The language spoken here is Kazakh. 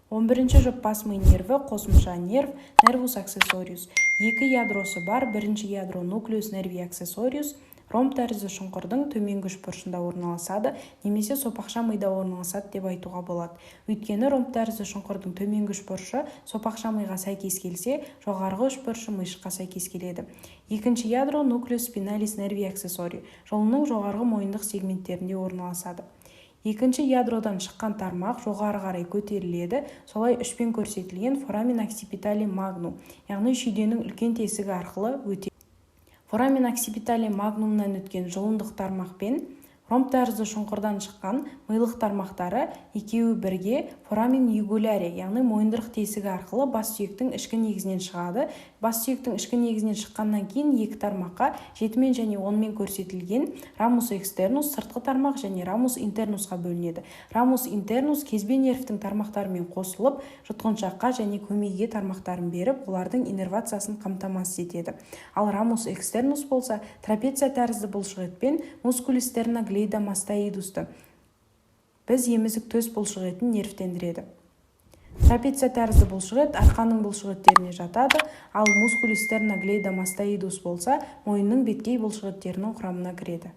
11-ші жұп бас ми нерві, қосымша нерв, нервус аксессориус. Екі ядросы бар, бірінші ядро нуклеус нерви аксессориус, ромб тәрізді шұңқырдың төменгі үшбұрышында орналасады, немесе сопақша мида орналасады деп айтуға болады. Өйткені ромб тәрізді шұңқырдың төменгі үшбұрышы сопақша миға сәйкес келсе, жоғарғы үшбұрышы миышқа сәйкес келеді. Екінші ядро нуклеус спиналис нерви аксессори, жолының жоғарғы мойындық сегменттерінде орналасады. Екінші ядродан шыққан тармақ жоғары қарай көтеріледі, солай үшпен көрсетілген форамин оксипитали магнум, яғни шүйденің үлкен тесігі арқылы өтеді. Форамин оксипитали магнумнан өткен жұлындық тармақпен ромб тәрізді шұңқырдан шыққан милық тармақтары екеуі бірге форамин югуляре, яғни мойындырық тесігі арқылы бас сүйектің ішкі негізінен шығады. Бас сүйектің ішкі негізінен шыққаннан кейін екі тармаққа 7-мен және 10-мен көрсетілген рамус экстернус сыртқы тармақ және рамус интернусқа бөлінеді. Рамус интернус кезбе нервтің тармақтарымен қосылып, жұтқыншаққа және көмейге тармақтарын беріп, олардың иннервациясын қамтамасыз етеді. Ал рамус экстернус болса, трапеция тәрізді бұлшықетпен мускулис стерноглейдомастоидусты біз емізік төс бұлшықетін нервтендіреді. Трапеция тәрізді бұлшықет арқаның бұлшықеттеріне жатады, ал мускулис стерноглейдомастоидус болса, мойынның беткей бұлшықеттерінің құрамына кіреді.